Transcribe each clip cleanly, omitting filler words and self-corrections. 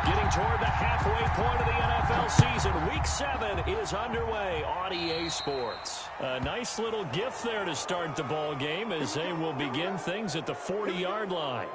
Getting toward the halfway point of the NFL season. Week 7 is underway on EA Sports. A nice little gift there to start the ball game as they will begin things at the 40-yard line.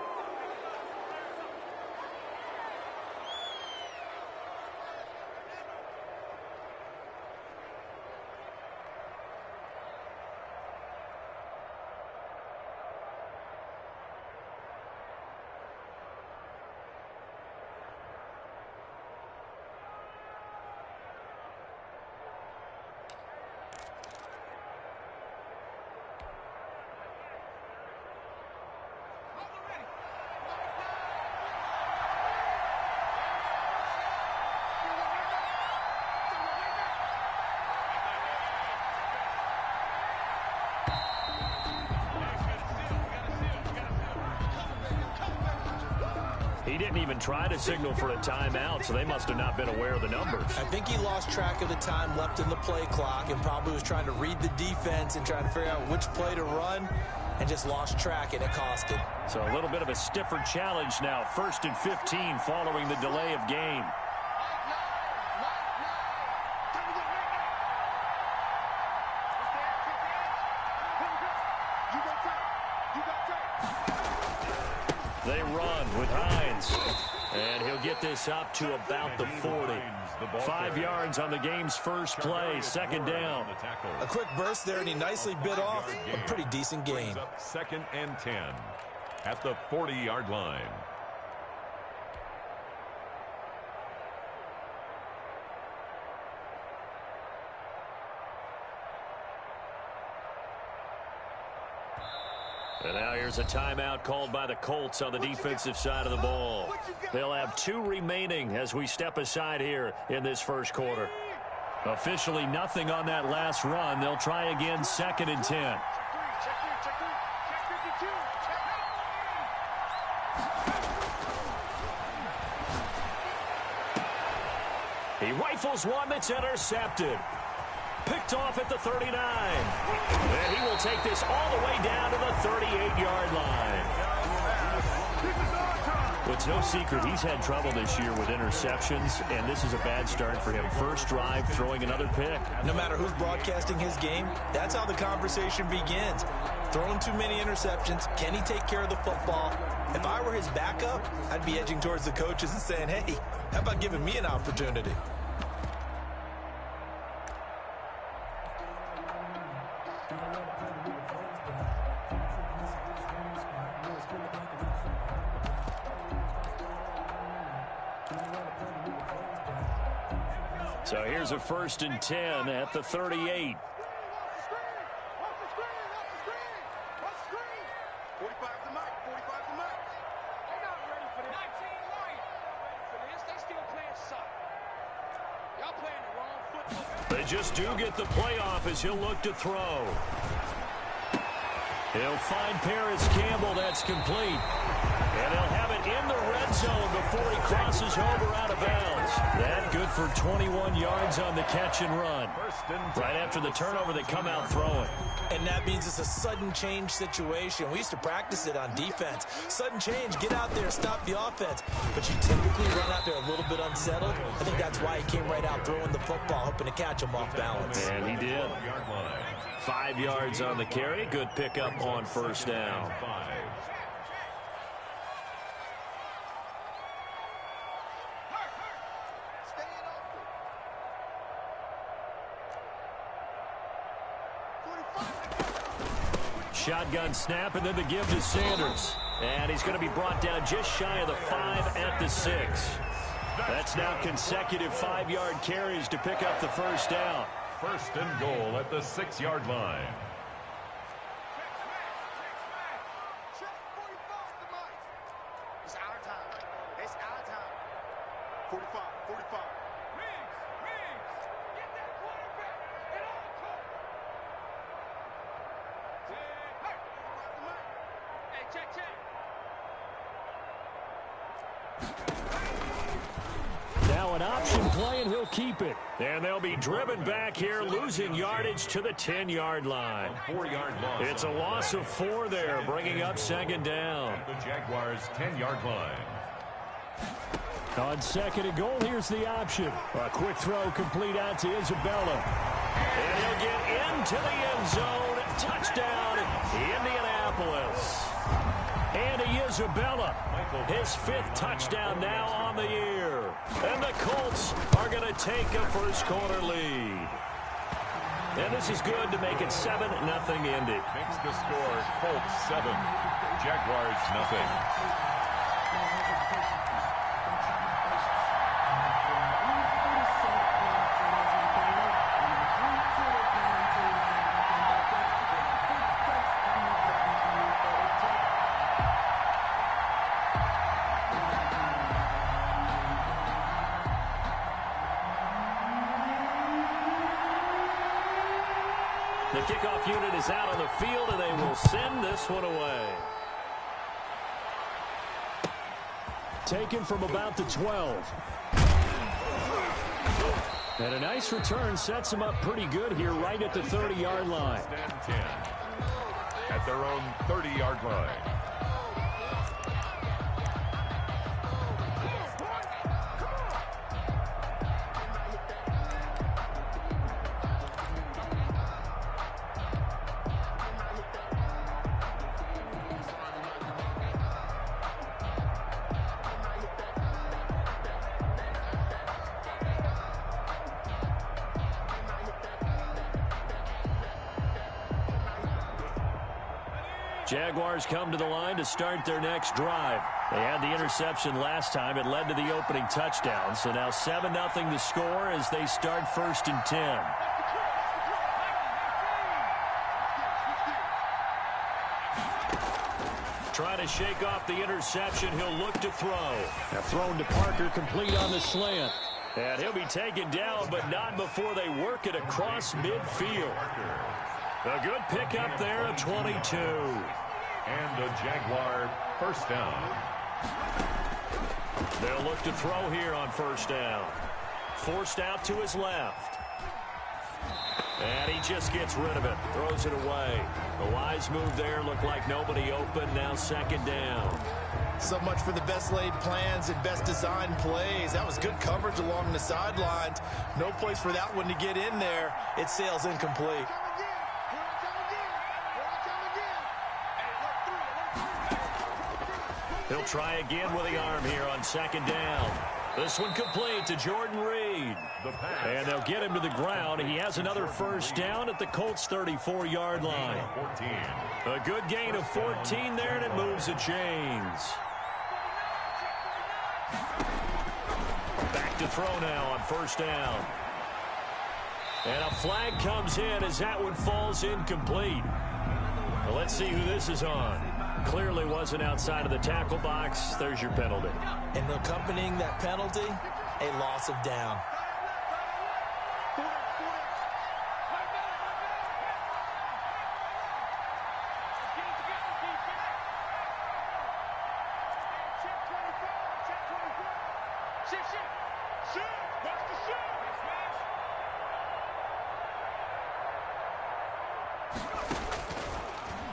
He didn't even try to signal for a timeout, so they must have not been aware of the numbers. I think he lost track of the time left in the play clock and probably was trying to read the defense and trying to figure out which play to run and just lost track, and it cost him. So a little bit of a stiffer challenge now. 1st and 15 following the delay of game. They run with Hines. And he'll get this up to about the 40. 5 yards on the game's first play. 2nd down. A quick burst there, and he nicely bit off a pretty decent game. 2nd and 10 at the 40-yard line. And now here's a timeout called by the Colts on the defensive side of the ball. They'll have 2 remaining as we step aside here in this first quarter. Officially nothing on that last run. They'll try again 2nd and 10. He rifles one that's intercepted. Picked off at the 39. And he will take this all the way down to the 38-yard line. Well, it's no secret he's had trouble this year with interceptions, and this is a bad start for him. First drive, throwing another pick. No matter who's broadcasting his game, that's how the conversation begins. Throwing too many interceptions. Can he take care of the football? If I were his backup, I'd be edging towards the coaches and saying, hey, how about giving me an opportunity? So here's a 1st and 10 at the 38. They just do get the playoff as he'll look to throw. He'll find Paris Campbell. That's complete. And they'll have it in the red zone before he crosses over out of bounds. That good for 21 yards on the catch and run. Right after the turnover, they come out throwing. And that means it's a sudden change situation. We used to practice it on defense. Sudden change, get out there, stop the offense. But you typically run out there a little bit unsettled. I think that's why he came right out throwing the football, hoping to catch him off balance. And he did. 5 yards on the carry. Good pickup on 1st down. Shotgun snap, and then the give to Sanders. And he's going to be brought down just shy of the 5 at the 6. That's now consecutive 5-yard carries to pick up the 1st down. 1st and goal at the 6-yard line. It's our time. It's our time. 45, 45. Get that quarterback and all the court. Hey, check. Now an option play, and he'll keep it. And they'll be driven back here, losing yardage to the 10-yard line. A 4-yard loss. It's a loss of 4 there, bringing up 2nd down. The Jaguars' 10-yard line. On second and goal, here's the option. A quick throw complete out to Isabella. And he'll get into the end zone. Touchdown, Indianapolis. Andy Isabella, his 5th touchdown now on the year. And the Colts are going to take a first-quarter lead. And this is good to make it 7-0 Indy. Makes the score Colts 7, Jaguars nothing. The kickoff unit is out on the field, and they will send this one away. Taken from about the 12. And a nice return sets them up pretty good here right at the 30-yard line. Stand 10 at their own 30-yard line. Jaguars come to the line to start their next drive. They had the interception last time. It led to the opening touchdown. So now 7-0 the score as they start 1st and 10. Trying to shake off the interception. He'll look to throw. Now thrown to Parker, complete on the slant. And he'll be taken down, but not before they work it across midfield. A good pickup there of 22. And a Jaguar first down. They'll look to throw here on 1st down. Forced out to his left. And he just gets rid of it. Throws it away. A wise move there. Looked like nobody open. Now 2nd down. So much for the best laid plans and best designed plays. That was good coverage along the sidelines. No place for that one to get in there. It sails incomplete. He'll try again with the arm here on 2nd down. This one complete to Jordan Reed. And they'll get him to the ground. He has another 1st down at the Colts' 34-yard line. 14. A good gain of 14 there, and it moves the chains. Back to throw now on 1st down. And a flag comes in as that one falls incomplete. Well, let's see who this is on. Clearly wasn't outside of the tackle box. There's your penalty. And accompanying that penalty, a loss of down.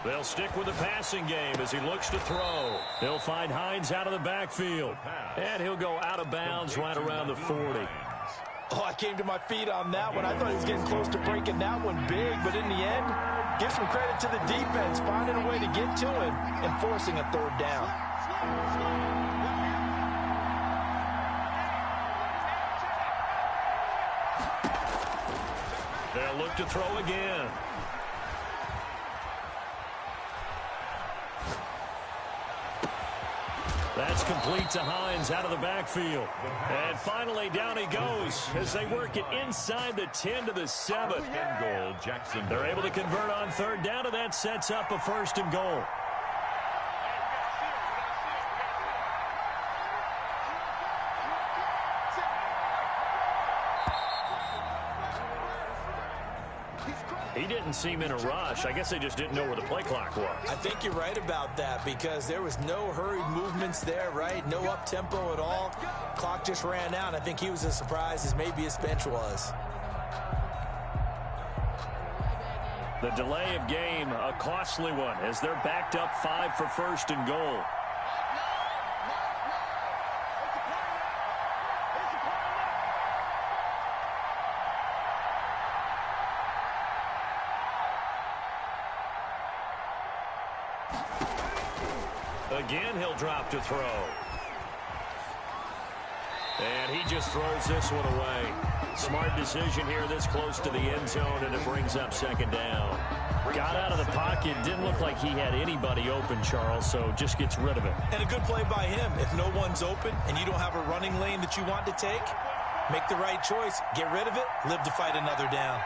They'll stick with the passing game as he looks to throw. He'll find Hines out of the backfield. And he'll go out of bounds right around the 40. Oh, I came to my feet on that one. I thought he was getting close to breaking that one big, but in the end, give some credit to the defense, finding a way to get to him and forcing a 3rd down. They'll look to throw again. That's complete to Hines out of the backfield. And finally, down he goes as they work it inside the 10 to the 7. Goal, Jackson. They're able to convert on 3rd down, and that sets up a 1st and goal. He didn't seem in a rush. I guess they just didn't know where the play clock was. I think you're right about that because there was no hurried movements there, right? No up-tempo at all. Clock just ran out. I think he was as surprised as maybe his bench was. The delay of game, a costly one, as they're backed up 5 for 1st and goal. Again, he'll drop to throw. And he just throws this one away. Smart decision here this close to the end zone, and it brings up second down. Got out of the pocket. Didn't look like he had anybody open, Charles, so just gets rid of it. And a good play by him. If no one's open and you don't have a running lane that you want to take, make the right choice. Get rid of it. Live to fight another down.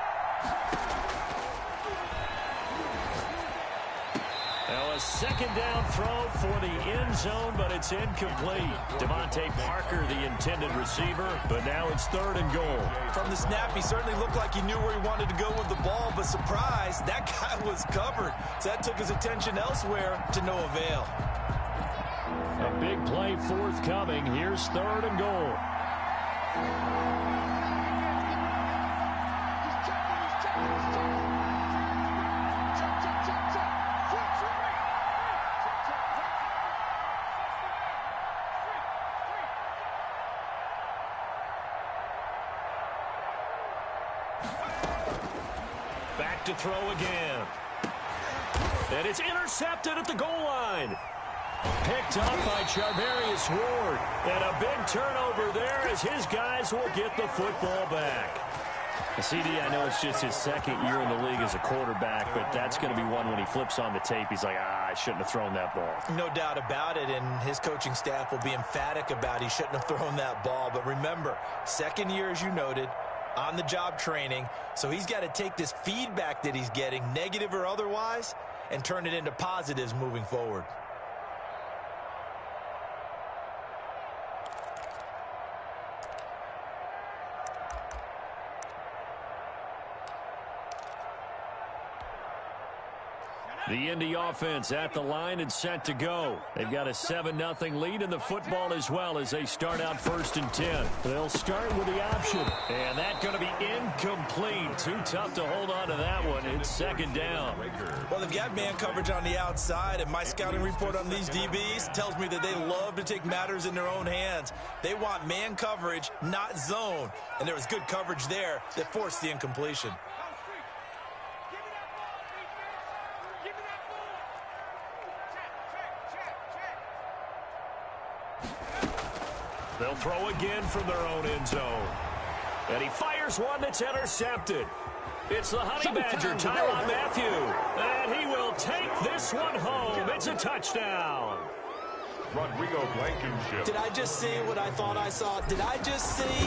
Now a second down throw for the end zone, but it's incomplete. Devontae Parker, the intended receiver, but now it's 3rd and goal. From the snap, he certainly looked like he knew where he wanted to go with the ball, but surprise, that guy was covered. So that took his attention elsewhere to no avail. A big play forthcoming. Here's 3rd and goal. Back to throw again. And it's intercepted at the goal line. Picked up by Charvarius Ward. And a big turnover there as his guys will get the football back. CD, I know it's just his 2nd year in the league as a quarterback, but that's going to be one when he flips on the tape. He's like, I shouldn't have thrown that ball. No doubt about it, and his coaching staff will be emphatic about he shouldn't have thrown that ball. But remember, 2nd year, as you noted, on-the-job training, so he's got to take this feedback that he's getting, negative or otherwise, and turn it into positives moving forward. The Indy offense at the line and set to go. They've got a 7-0 lead in the football as well as they start out 1st and 10. They'll start with the option. And that's going to be incomplete. Too tough to hold on to that one. It's 2nd down. Well, they've got man coverage on the outside, and my scouting report on these DBs tells me that they love to take matters in their own hands. They want man coverage, not zone. And there was good coverage there that forced the incompletion. They'll throw again from their own end zone. And he fires one that's intercepted. It's the Honey Badger, Tyrann Mathieu. And he will take this one home. It's a touchdown. Rodrigo Blankenship. Did I just see what I thought I saw? Did I just see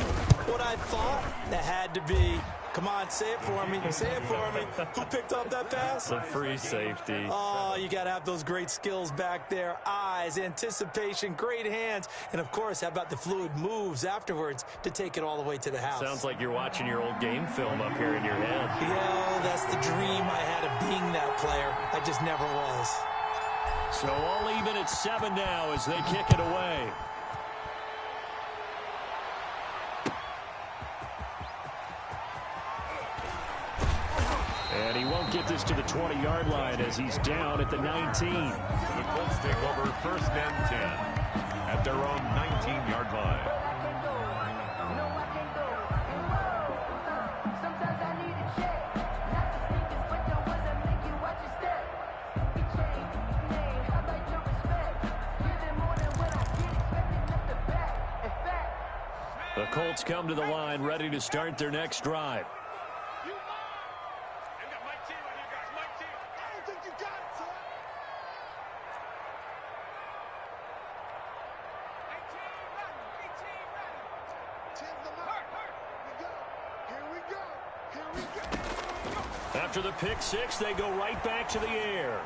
what I thought? That had to be. Come on, say it for me. Say it for me. Who picked up that pass? The free safety. Oh, you got to have those great skills back there. Eyes, anticipation, great hands. And, of course, how about the fluid moves afterwards to take it all the way to the house? Sounds like you're watching your old game film up here in your head. Yeah, that's the dream I had of being that player. I just never was. So all even at 7 now as they kick it away. And he won't get this to the 20-yard line as he's down at the 19. The Colts take over 1st and 10 at their own 19-yard line. The Colts come to the line ready to start their next drive. After the pick six, they go right back to the air.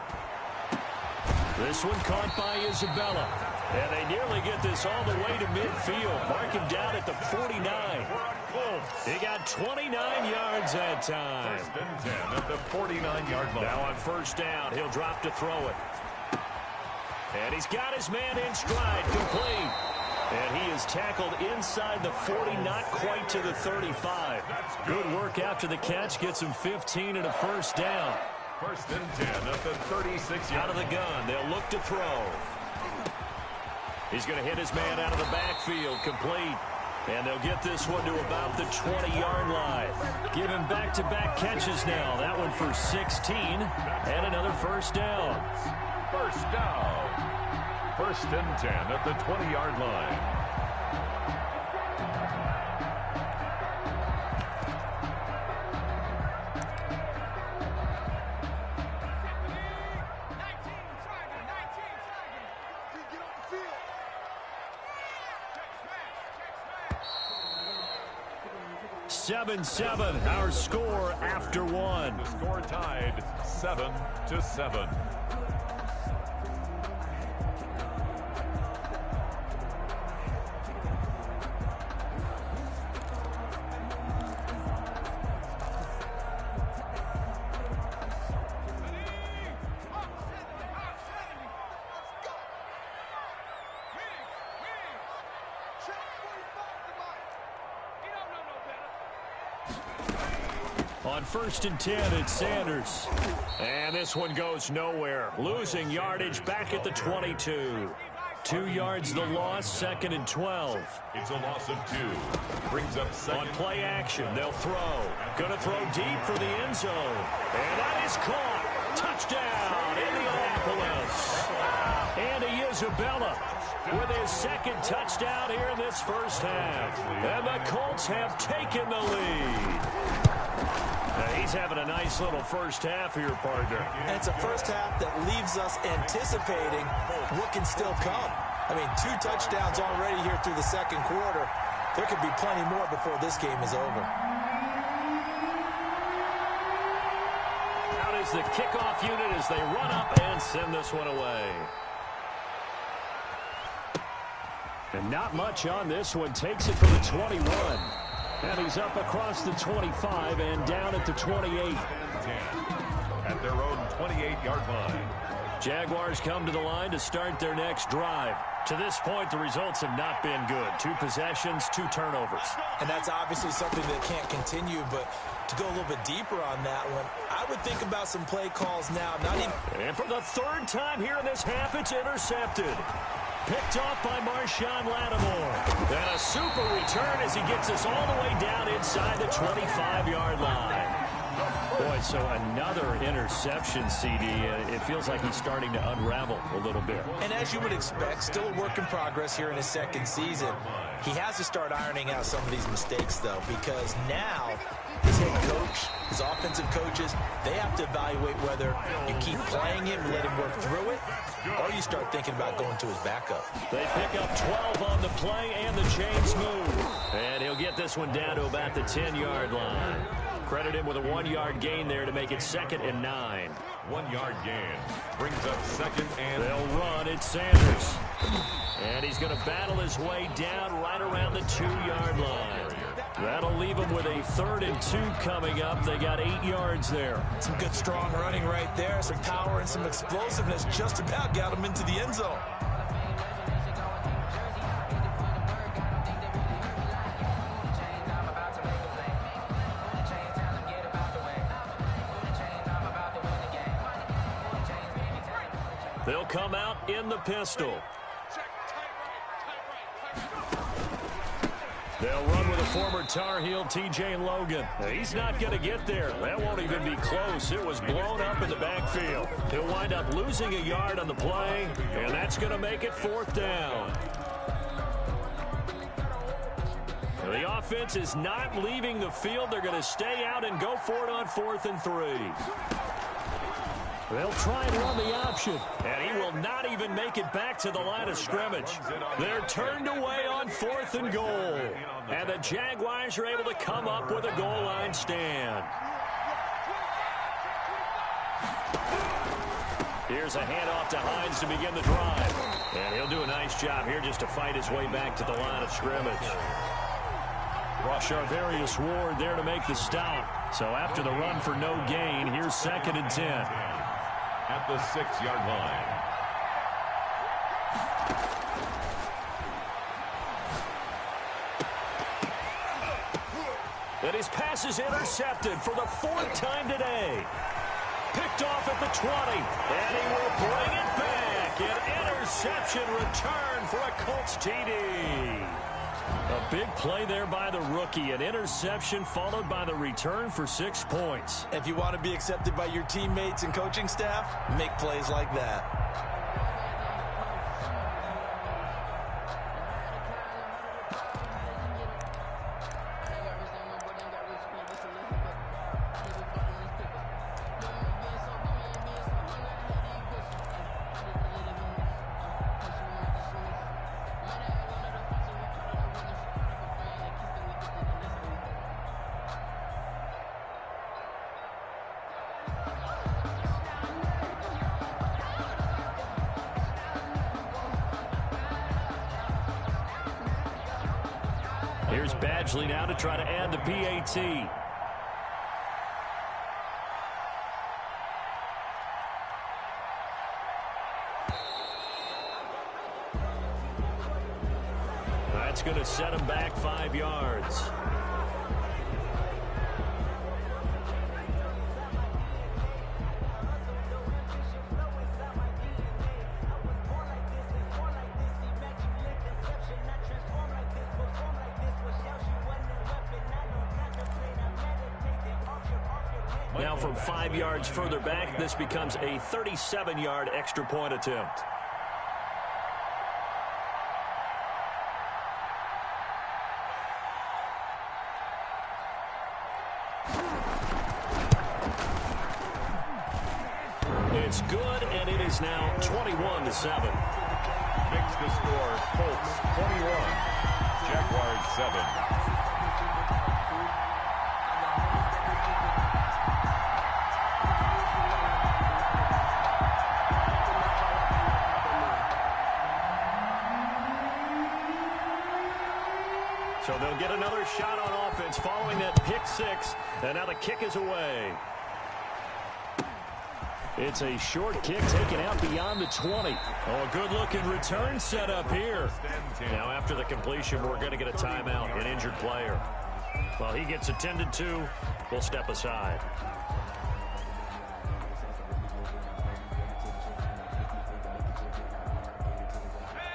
This one caught by Isabella. And they nearly get this all the way to midfield. Mark him down at the 49. He got 29 yards that time. 1st and 10 at the 49-yard line. Now on 1st down, he'll drop to throw it. And he's got his man in stride, complete. And he is tackled inside the 40, not quite to the 35. Good work after the catch, gets him 15 and a 1st down. 1st and 10 at the 36-yard. Out of the gun, they'll look to throw. He's going to hit his man out of the backfield, complete. And they'll get this one to about the 20-yard line. Give him back-to-back catches now. That one for 16 and another 1st down. 1st down. first and 10 at the 20-yard line. Seven, our score after one. The score tied 7-7. On first and 10, it's Sanders. And this one goes nowhere. Losing yardage back at the 22. 2 yards the loss, second and 12. It's a loss of 2. Brings up second. On play action, they'll throw. Going to throw deep for the end zone. And that is caught. Touchdown, Indianapolis. Andy Isabella with his second touchdown here in this first half. And the Colts have taken the lead. He's having a nice little first half here, partner. And it's a first half that leaves us anticipating what can still come. I mean, 2 touchdowns already here through the second quarter. There could be plenty more before this game is over. Out is the kickoff unit as they run up and send this one away. And not much on this one. Takes it for the 21. And he's up across the 25 and down at the 28. 10 at their own 28-yard line. Jaguars come to the line to start their next drive. To this point, the results have not been good. 2 possessions, 2 turnovers. And that's obviously something that can't continue, but to go a little bit deeper on that one, I would think about some play calls now. And for the 3rd time here in this half, it's intercepted. Picked off by Marshawn Lattimore. And a super return as he gets us all the way down inside the 25-yard line. Boy, so another interception, CD. It feels like he's starting to unravel a little bit. And as you would expect, still a work in progress here in his second season. He has to start ironing out some of these mistakes, though, because now his head coach, his offensive coaches, they have to evaluate whether you keep playing him and let him work through it, or you start thinking about going to his backup. They pick up 12 on the play, and the chains move. And he'll get this one down to about the 10-yard line. Credit him with a 1-yard gain there to make it 2nd and 9. 1-yard gain brings up 2nd and... They'll run. It's Sanders. And he's going to battle his way down right around the 2-yard line. That'll leave him with a 3rd and 2 coming up. They got 8 yards there. Some good strong running right there. Some power and some explosiveness just about got him into the end zone. They'll come out in the pistol. They'll run with a former Tar Heel, T.J. Logan. He's not going to get there. That won't even be close. It was blown up in the backfield. He'll wind up losing a yard on the play, and that's going to make it 4th down. The offense is not leaving the field. They're going to stay out and go for it on 4th and 3. They'll try and run the option, and he will not even make it back to the line of scrimmage. They're turned away on 4th and goal, and the Jaguars are able to come up with a goal line stand. Here's a handoff to Hines to begin the drive, and he'll do a nice job here just to fight his way back to the line of scrimmage. Charvarius Ward there to make the stop. So after the run for no gain, here's 2nd and 10. At the 6-yard line. And his pass is intercepted for the 4th time today. Picked off at the 20, and he will bring it back. An interception return for a Colts TD. A big play there by the rookie. An interception followed by the return for 6 points. If you want to be accepted by your teammates and coaching staff, make plays like that. Here's Badgley now to try to add the PAT. That's going to set him back 5 yards. Now from 5 yards further back, this becomes a 37-yard extra point attempt. It's good, and it is now 21-7. Makes the score Colts 21, Jaguars 7. So they'll get another shot on offense following that pick six, and now the kick is away. It's a short kick taken out beyond the 20. Oh, a good-looking return set up here. Now after the completion, we're going to get a timeout, an injured player. While he gets attended to, we'll step aside.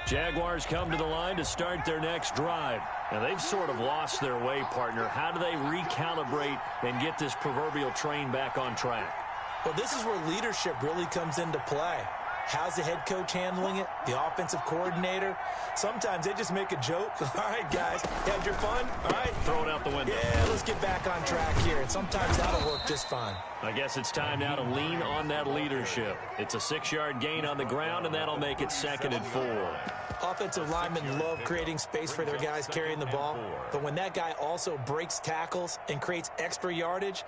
Jaguars come to the line to start their next drive. Now, they've sort of lost their way, partner. How do they recalibrate and get this proverbial train back on track? Well, this is where leadership really comes into play. How's the head coach handling it? The offensive coordinator? Sometimes they just make a joke. All right, guys, you had your fun? All right. Throw it out the window. Yeah, let's get back on track here. And sometimes that'll work just fine. I guess it's time now to lean on that leadership. It's a 6-yard gain on the ground, and that'll make it 2nd and 4. Offensive linemen love creating space for their guys carrying the ball. But when that guy also breaks tackles and creates extra yardage,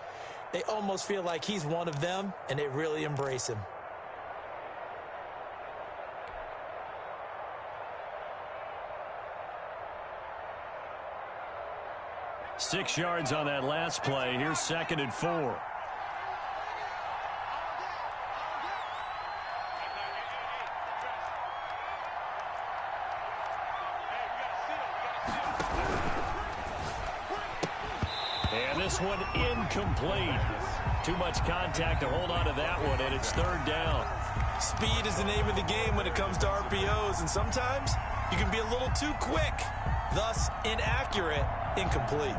they almost feel like he's one of them, and they really embrace him. Six yards on that last play. Here's 2nd and 4. And this one incomplete. Too much contact to hold on to that one, and it's 3rd down. Speed is the name of the game when it comes to RPOs, and sometimes you can be a little too quick, thus inaccurate, incomplete.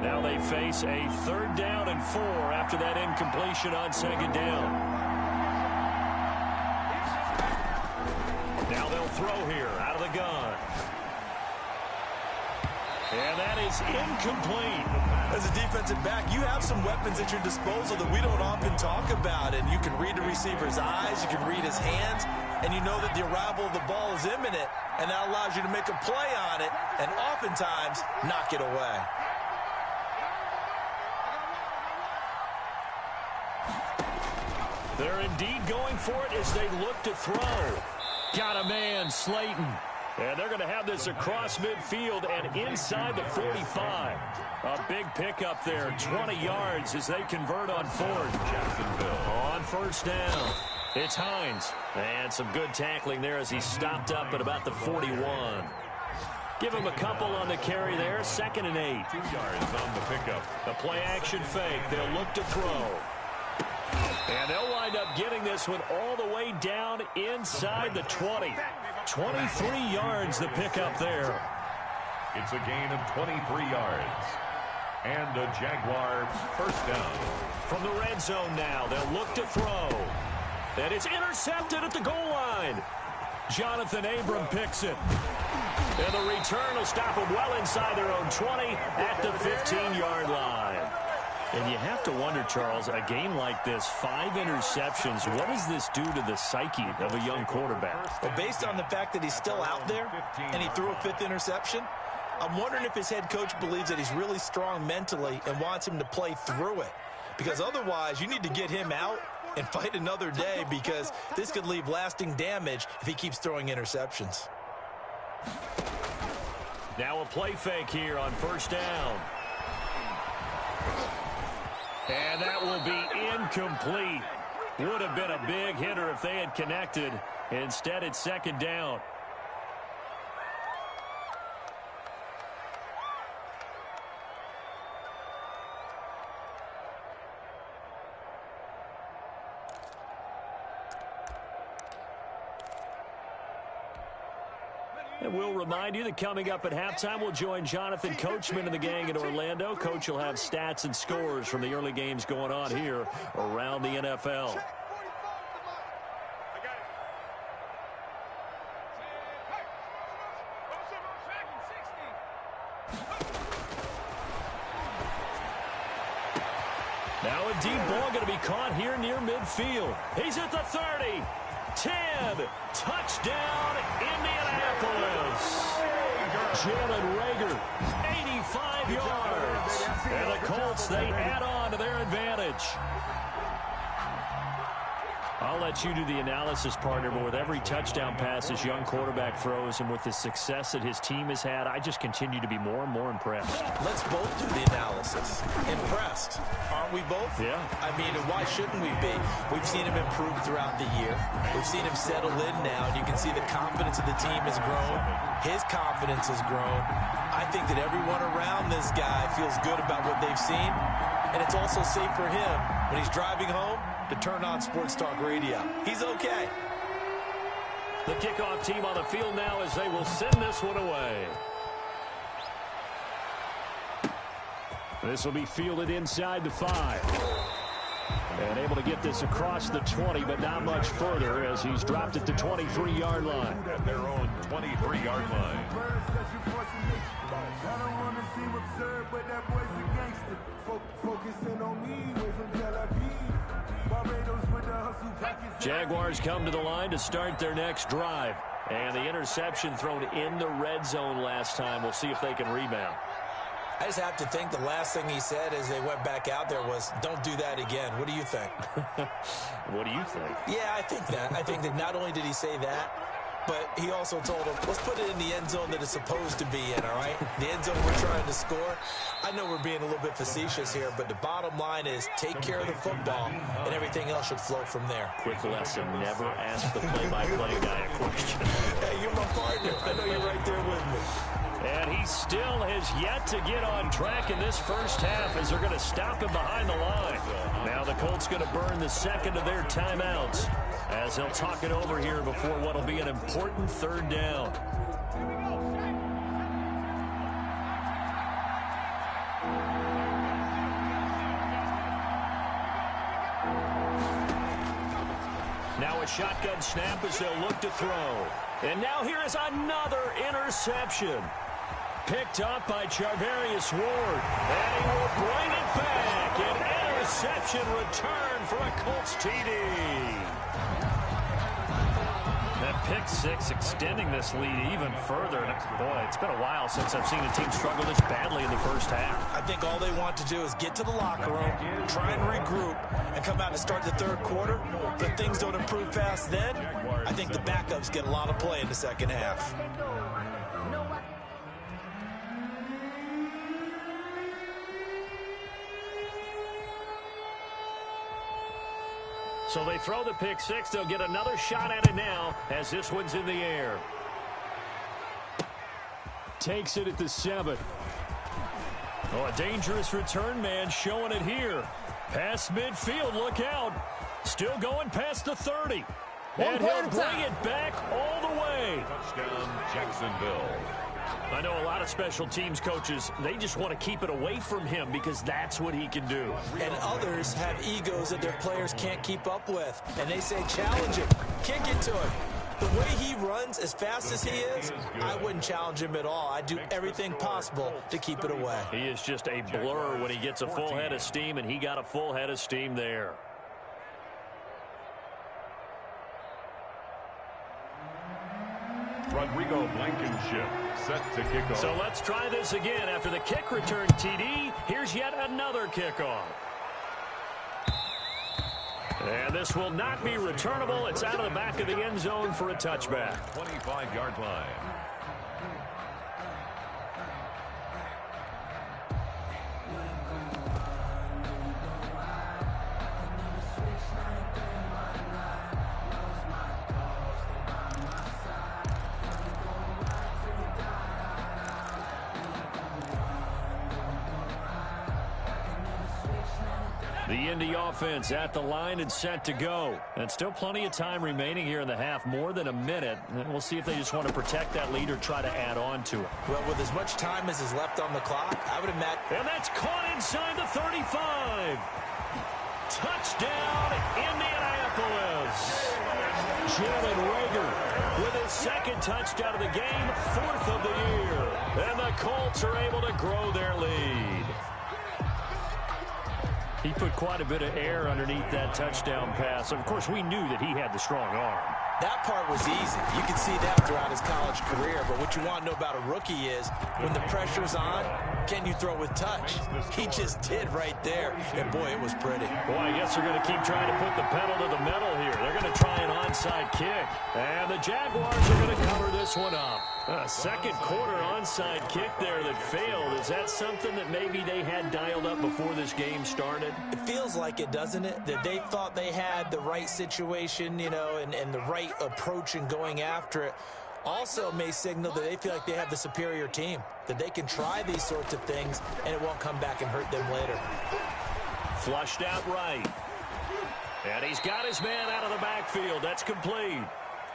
Now they face a 3rd down and 4 after that incompletion on 2nd down. Now they'll throw here out of the gun. And that is incomplete. As a defensive back, you have some weapons at your disposal that we don't often talk about. And you can read the receiver's eyes, you can read his hands, and you know that the arrival of the ball is imminent, and that allows you to make a play on it and oftentimes knock it away. They're indeed going for it as they look to throw. Got a man, Slayton. And they're going to have this across midfield and inside the 45. A big pickup there, 20 yards as they convert on 4th. Jacksonville on 1st down. It's Hines. And some good tackling there as he stopped up at about the 41. Give him a couple on the carry there, 2nd and 8. 2 yards on the pickup. A play-action fake. They'll look to throw. And they'll wind up getting this one all the way down inside the 20. 23 yards the pickup there. It's a gain of 23 yards. And a Jaguar 1st down. From the red zone now, they'll look to throw. And it's intercepted at the goal line. Jonathan Abram picks it. And the return will stop them well inside their own 20 at the 15-yard line. And you have to wonder, Charles, a game like this, 5 interceptions, what does this do to the psyche of a young quarterback? Well, based on the fact that he's still out there and he threw a 5th interception, I'm wondering if his head coach believes that he's really strong mentally and wants him to play through it. Because otherwise, you need to get him out and fight another day, because this could leave lasting damage if he keeps throwing interceptions. Now a play fake here on first down. And that will be incomplete. Would have been a big hitter if they had connected. Instead, it's second down. And we'll remind you that coming up at halftime, we'll join Jonathan Coachman and the gang in Orlando. Coach will have stats and scores from the early games going on here around the NFL. Now a deep ball going to be caught here near midfield. He's at the 30. 10. Touchdown, Indianapolis. Jalen Reagor, 85 yards. And the Colts, they add on to their advantage. I'll let you do the analysis, partner, but with every touchdown pass this young quarterback throws and with the success that his team has had, I just continue to be more and more impressed. Let's both do the analysis. Impressed. Aren't we both? Yeah. I mean, why shouldn't we be? We've seen him improve throughout the year. We've seen him settle in now, and you can see the confidence of the team has grown. His confidence has grown. I think that everyone around this guy feels good about what they've seen, and it's also safe for him when he's driving home to turn on Sports Talk Radio. He's okay. The kickoff team on the field now as they will send this one away. This will be fielded inside the 5. And able to get this across the 20, but not much further as he's dropped at the 23-yard line. At their own 23-yard line. Jaguars come to the line to start their next drive. And the interception thrown in the red zone last time. We'll see if they can rebound. I just have to think the last thing he said as they went back out there was, don't do that again. What do you think? What do you think? Yeah, I think that. I think that not only did he say that, but he also told him, let's put it in the end zone that it's supposed to be in, all right? The end zone we're trying to score. I know we're being a little bit facetious here, but the bottom line is take care of the football, and everything else should flow from there. Quick lesson, never ask the play-by-play guy a question. Hey, you're my partner. I know you're right there with me. And he still has yet to get on track in this first half as they're going to stop him behind the line. Now the Colts going to burn the second of their timeouts as they'll talk it over here before what will be an important third down. Now a shotgun snap as they'll look to throw. And now here is another interception. Picked up by Charvarius Ward. And he will bring it back. An interception return for a Colts TD. That pick six extending this lead even further. And boy, it's been a while since I've seen a team struggle this badly in the first half. I think all they want to do is get to the locker room, try and regroup, and come out and start the third quarter. But if things don't improve fast then, I think the backups get a lot of play in the second half. So they throw the pick six. They'll get another shot at it now as this one's in the air. Takes it at the 7. Oh, a dangerous return man showing it here. Past midfield, look out. Still going past the 30. And he'll bring it back all the way. Touchdown, Jacksonville. I know a lot of special teams coaches, they just want to keep it away from him because that's what he can do. And others have egos that their players can't keep up with. And they say, challenge him. Can't get to him. The way he runs as fast as he is, I wouldn't challenge him at all. I'd do everything possible to keep it away. He is just a blur when he gets a full head of steam, and he got a full head of steam there. Rodrigo Blankenship set to kick off. So let's try this again. After the kick return TD, here's yet another kickoff. And this will not be returnable. It's out of the back of the end zone for a touchback. 25-yard line. The Indy offense at the line and set to go. And still plenty of time remaining here in the half, more than a minute. And we'll see if they just want to protect that lead or try to add on to it. Well, with as much time as is left on the clock, I would imagine. And that's caught inside the 35. Touchdown, Indianapolis. Jalen Reagor with his second touchdown of the game, fourth of the year. And the Colts are able to grow their lead. He put quite a bit of air underneath that touchdown pass. Of course, we knew that he had the strong arm. That part was easy. You can see that throughout his college career. But what you want to know about a rookie is when the pressure's on, can you throw with touch? He just did right there. And, boy, it was pretty. Boy, I guess they're going to keep trying to put the pedal to the metal here. They're going to try an onside kick. And the Jaguars are going to cover this one up. A second quarter onside kick there that failed. Is that something that maybe they had dialed up before this game started? It feels like it, doesn't it? That they thought they had the right situation, you know, and the right approach in going after it. Also may signal that they feel like they have the superior team, that they can try these sorts of things and it won't come back and hurt them later. Flushed out right. And he's got his man out of the backfield. That's complete.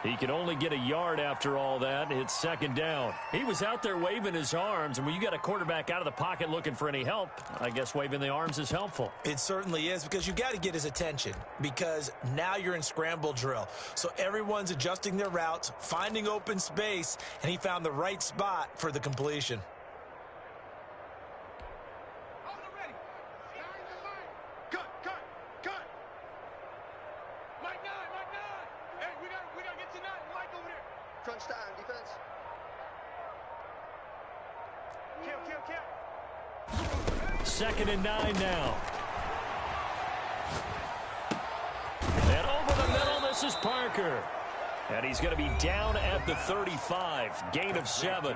He can only get a yard after all that. It's second down. He was out there waving his arms, and when you got a quarterback out of the pocket looking for any help, I guess waving the arms is helpful. It certainly is, because you got to get his attention, because now you're in scramble drill. So everyone's adjusting their routes, finding open space, and he found the right spot for the completion. Crunch time, defense. Second and 9 now. And over the middle, this is Parker. And he's going to be down at the 35. Gain of 7.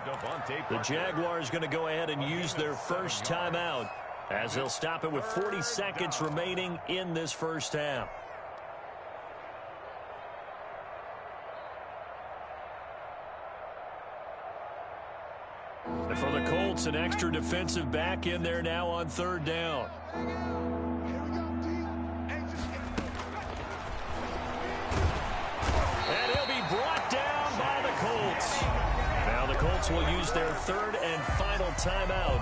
The Jaguars going to go ahead and use their first timeout as they'll stop it with 40 seconds remaining in this first half. For the Colts, an extra defensive back in there now on third down. And he'll be brought down by the Colts. Now the Colts will use their third and final timeout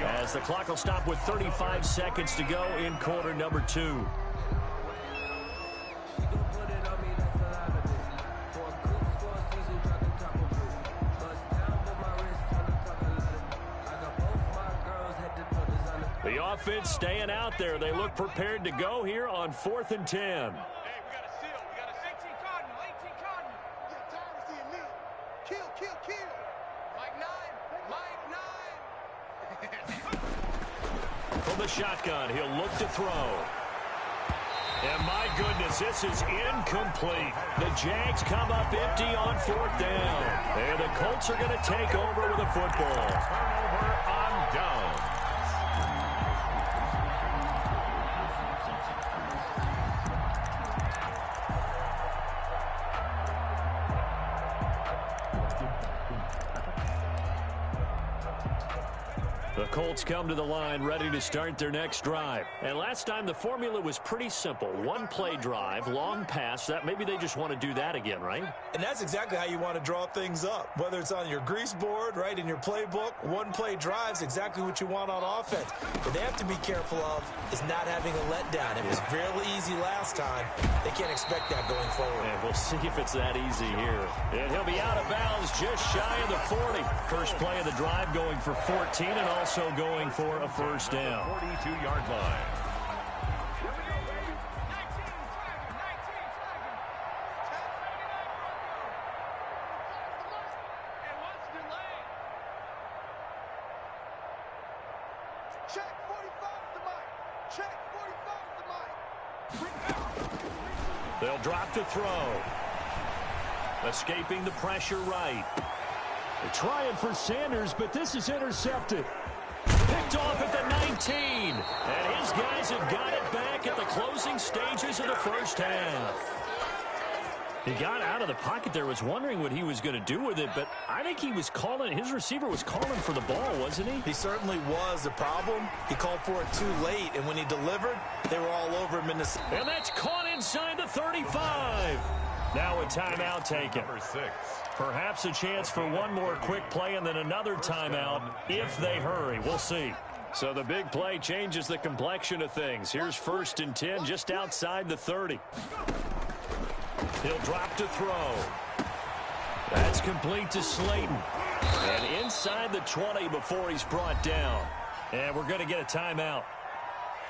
as the clock will stop with 35 seconds to go in quarter number 2. The offense staying out there. They look prepared to go here on 4th and 10. Hey, we got a seal. We got a 18 Cardinal. 18 Cardinal. Yeah, time to see me. Kill, kill, kill. Mike 9. Mike 9. From the shotgun, he'll look to throw. And my goodness, this is incomplete. The Jags come up empty on 4th down. And the Colts are going to take over with a football. Turnover on downs. The Colts come to the line ready to start their next drive. And last time the formula was pretty simple. One play drive, long pass. That maybe they just want to do that again, right? And that's exactly how you want to draw things up. Whether it's on your grease board, right, in your playbook, one play drive is exactly what you want on offense. What they have to be careful of is not having a letdown. It was fairly easy last time. They can't expect that going forward. And we'll see if it's that easy here. And he'll be out of bounds just shy of the 40. First play of the drive going for 14 and also going for a first down. 42-yard line. Check 45 to Mike. Check 45 to Mike. They'll drop to throw. Escaping the pressure right. They're trying for Sanders, but this is intercepted. Picked off at the 19. And his guys have got it back at the closing stages of the first half. He got out of the pocket there, was wondering what he was going to do with it, but I think he was calling, his receiver was calling for the ball, wasn't he? He certainly was. The problem, he called for it too late, and when he delivered, they were all over him in the... And that's caught inside the 35. Now a timeout taken. Number 6. Perhaps a chance for one more quick play and then another timeout if they hurry. We'll see. So the big play changes the complexion of things. Here's 1st and 10 just outside the 30. He'll drop to throw. That's complete to Slayton. And inside the 20 before he's brought down. And we're going to get a timeout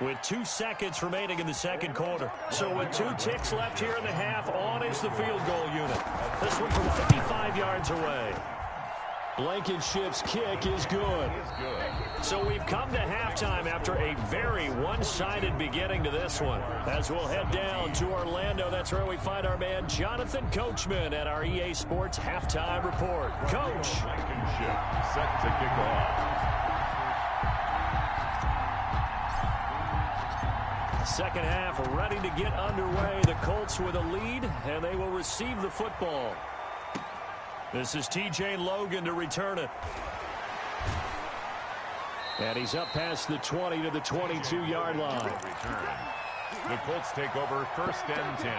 with 2 seconds remaining in the second quarter. So with 2 ticks left here in the half, on is the field goal unit. This one from 55 yards away. Blankenship's kick is good. So we've come to halftime after a very one-sided beginning to this one. As we'll head down to Orlando, that's where we find our man Jonathan Coachman at our EA Sports Halftime Report. Coach. Blankenship set to kick off. Second half ready to get underway. The Colts with a lead, and they will receive the football. This is T.J. Logan to return it. And he's up past the 20 to the 22-yard line. The Colts take over 1st and 10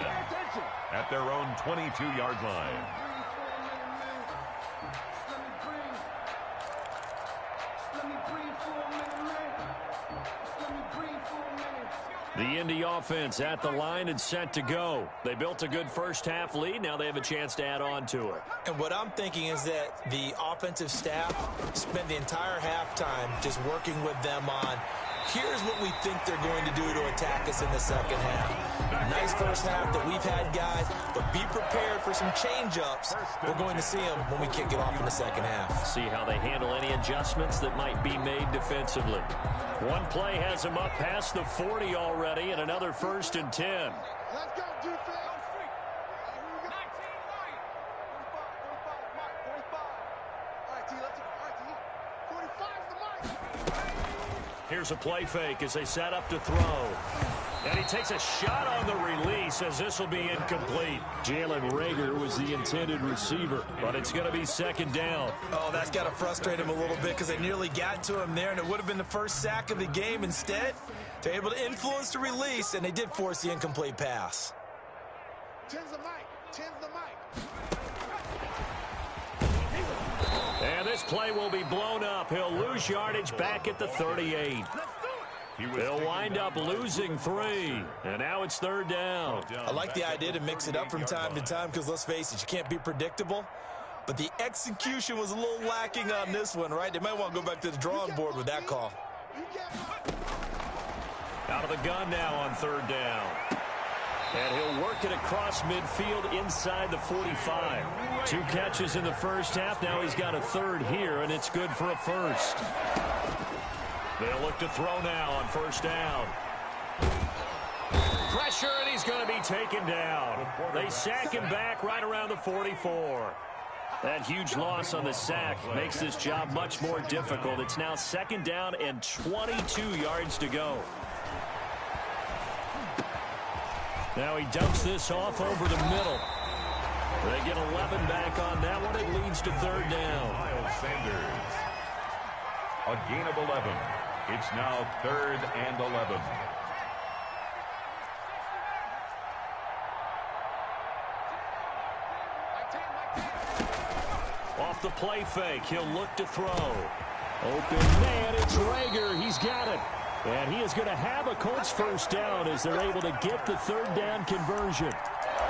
at their own 22-yard line. The Indy offense at the line and set to go. They built a good first half lead. Now they have a chance to add on to it. And what I'm thinking is that the offensive staff spent the entire halftime just working with them on, here's what we think they're going to do to attack us in the second half. Nice first half that we've had, guys, but be prepared for some change-ups. We're going to see them when we kick it off in the second half. See how they handle any adjustments that might be made defensively. One play has them up past the 40 already, and another 1st and 10. Let's go, defense. All right, T, let's go. All right, T. 45's the mark. Here's a play fake as they set up to throw. And he takes a shot on the release as this will be incomplete. Jalen Reagor was the intended receiver, but it's going to be second down. Oh, that's got to frustrate him a little bit because they nearly got to him there, and it would have been the first sack of the game. Instead, they're able to influence the release, and they did force the incomplete pass. 10's the mic. 10's the mic. And this play will be blown up. He'll lose yardage back at the 38. They'll wind up losing 3, and now it's 3rd down. I like the idea to mix it up from time to time because, let's face it, you can't be predictable. But the execution was a little lacking on this one, right? They might want to go back to the drawing board with that call. Out of the gun now on 3rd down. And he'll work it across midfield inside the 45. 2 catches in the first half. Now he's got a 3rd here, and it's good for a 1st. They'll look to throw now on 1st down. Pressure, and he's going to be taken down. They sack him back right around the 44. That huge loss on the sack makes this job much more difficult. It's now 2nd down and 22 yards to go. Now he dumps this off over the middle. They get 11 back on that one. It leads to 3rd down. Miles Sanders. A gain of 11. It's now 3rd and 11. Off the play fake, he'll look to throw. Open man, it's Reagor. He's got it. And he is going to have a Colts 1st down as they're able to get the 3rd down conversion.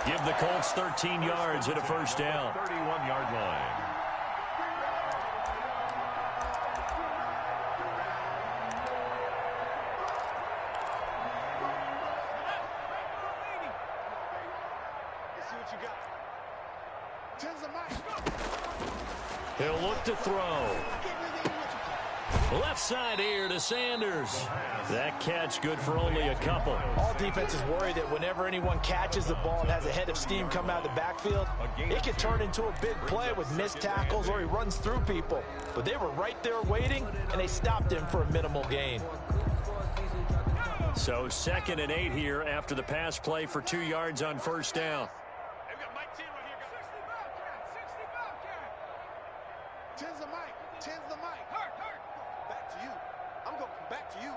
Give the Colts 13 yards at a 1st down. 31-yard line. He'll look to throw. Left side here to Sanders. That catch good for only a couple. All defenses worry that whenever anyone catches the ball and has a head of steam come out of the backfield, it can turn into a big play with missed tackles or he runs through people. But they were right there waiting, and they stopped him for a minimal gain. So 2nd and 8 here after the pass play for 2 yards on first down. Tens the mic. Tens the mic. Hurt. Back to you. I'm going back to you.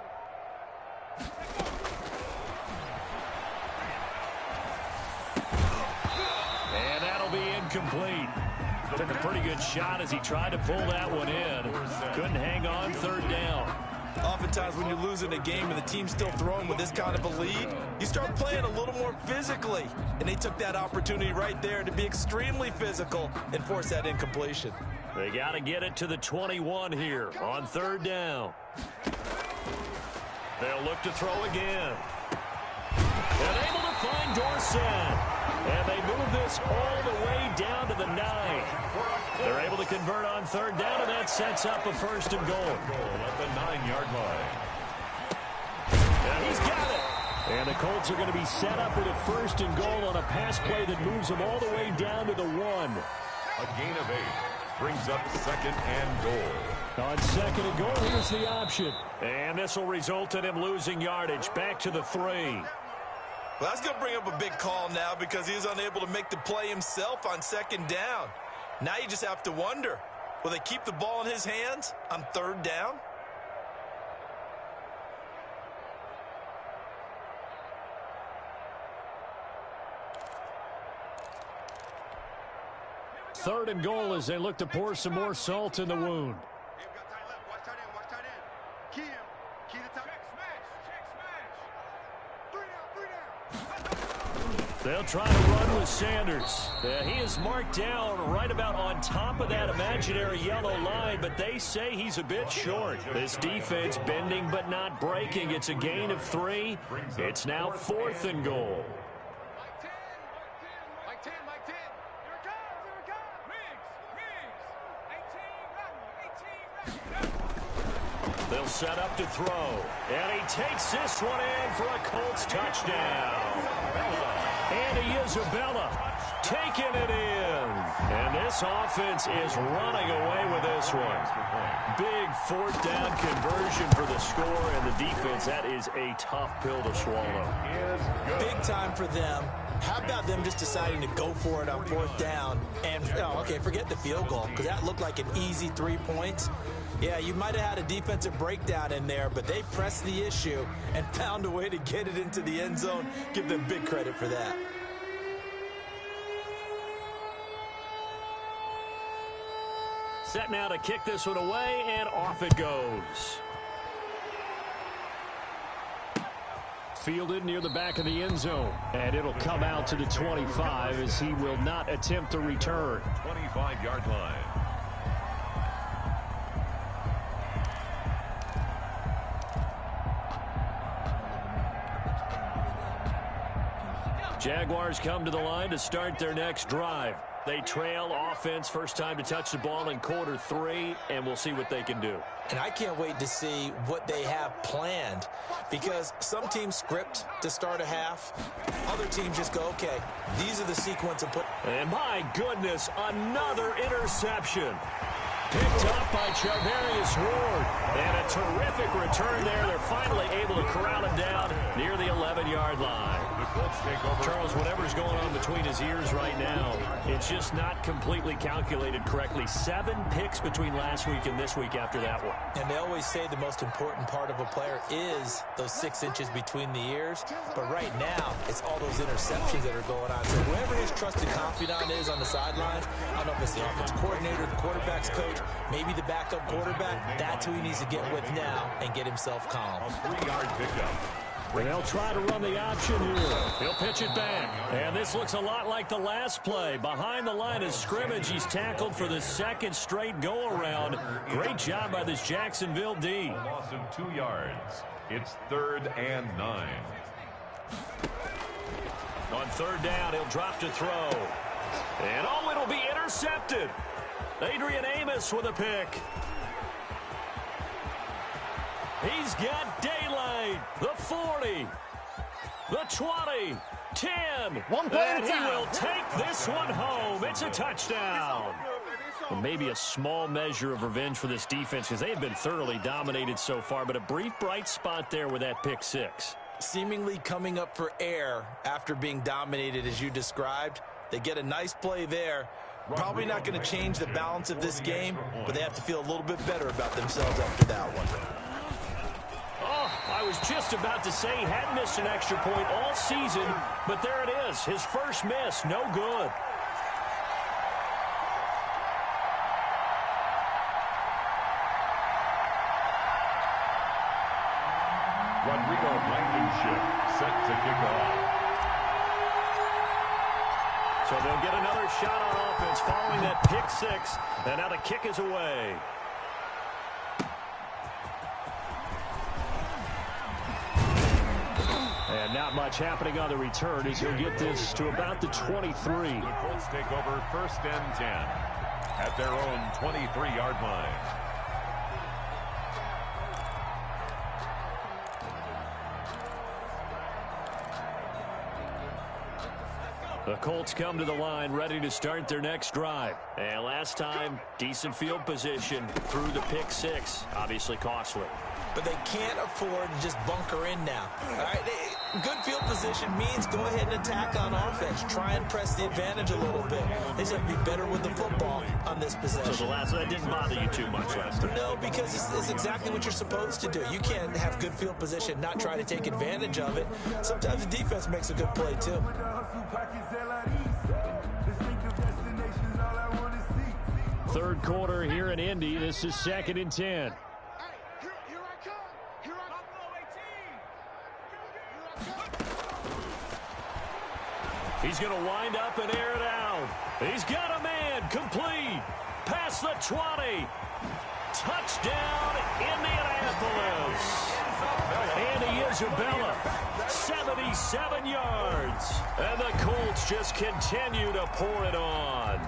And that'll be incomplete. Took a pretty good shot as he tried to pull that one in. Couldn't hang on 3rd down. Oftentimes when you're losing a game and the team's still throwing with this kind of a lead, you start playing a little more physically. And they took that opportunity right there to be extremely physical and force that incompletion. They got to get it to the 21 here on 3rd down. They'll look to throw again. And able to find Dorsett. And they move this all the way down to the 9. They're able to convert on 3rd down, and that sets up a 1st and goal. At the 9-yard line. And he's got it. And the Colts are going to be set up with a 1st and goal on a pass play that moves them all the way down to the 1. A gain of 8 brings up 2nd and goal. On 2nd and goal, here's the option. And this will result in him losing yardage back to the 3. Well, that's going to bring up a big call now because he was unable to make the play himself on 2nd down. Now you just have to wonder, will they keep the ball in his hands on 3rd down? Third and goal as they look to pour some more salt in the wound. Watch tight end. Watch tight end. Key him. Key the tight end. They'll try to run with Sanders. He is marked down right about on top of that imaginary yellow line, but they say he's a bit short. This defense bending but not breaking. It's a gain of 3. It's now 4th and goal. Mike 10. Here it comes. Riggs. 18. They'll set up to throw. And he takes this one in for a Colts touchdown. Andy Isabella taking it in. And this offense is running away with this one. Big 4th down conversion for the score, and the defense, that is a tough pill to swallow. Big time for them. How about them just deciding to go for it on 4th down? And, forget the field goal, because that looked like an easy 3 points. Yeah, you might have had a defensive breakdown in there, but they pressed the issue and found a way to get it into the end zone. Give them big credit for that. Set now to kick this one away, and off it goes. Fielded near the back of the end zone, and it'll come out to the 25 as he will not attempt to return. 25-yard line. Jaguars come to the line to start their next drive. They trail offense, first time to touch the ball in quarter 3, and we'll see what they can do. And I can't wait to see what they have planned, because some teams script to start a half. Other teams just go, okay, these are the sequence of put. And my goodness, another interception. Picked up by Charvarius Ward. And a terrific return there. They're finally able to corral him down near the 11-yard line. Charles, whatever's going on between his ears right now, it's just not completely calculated correctly. 7 picks between last week and this week after that one. And they always say the most important part of a player is those 6 inches between the ears. But right now, it's all those interceptions that are going on. So whoever his trusted confidant is on the sidelines, I don't know if it's the offensive coordinator, the quarterback's coach, maybe the backup quarterback, that's who he needs to get with now and get himself calm. A 3-yard pickup. And they'll try to run the option here. He'll pitch it back. And this looks a lot like the last play. Behind the line of scrimmage, he's tackled for the 2nd straight go-around. Great job by this Jacksonville D. A loss of 2 yards. It's 3rd and 9. On 3rd down, he'll drop to throw. And it'll be intercepted. Adrian Amos with a pick. He's got daylight. The 40. The 20. 10. One play at a And he time. will take this one home. It's a touchdown. Well, maybe a small measure of revenge for this defense because they have been thoroughly dominated so far, but a brief bright spot there with that pick six. Seemingly coming up for air after being dominated as you described. They get a nice play there. Probably not going to change the balance of this game, but they have to feel a little bit better about themselves after that one. Oh, I was just about to say he had missed an extra point all season, but there it is. His first miss, no good. Rodrigo Blankenship set to kick off. So they'll get another shot on offense following that pick six, and now the kick is away. And not much happening on the return as he'll get this to about the 23. The Colts take over 1st and 10 at their own 23-yard line. The Colts come to the line ready to start their next drive. And last time, decent field position through the pick six. Obviously costly. But they can't afford to just bunker in now. All right, good field position means go ahead and attack on offense. Try and press the advantage a little bit. They just have to be better with the football on this possession. So that didn't bother you too much last time? No, because it's exactly what you're supposed to do. You can't have good field position, not try to take advantage of it. Sometimes the defense makes a good play, too. Third quarter here in Indy. This is 2nd and 10. Here I come. Here I come. He's going to wind up and air it out. He's got a man. Complete. Past the 20. Touchdown, Indianapolis. Andy Isabella, 77 yards. And the Colts just continue to pour it on.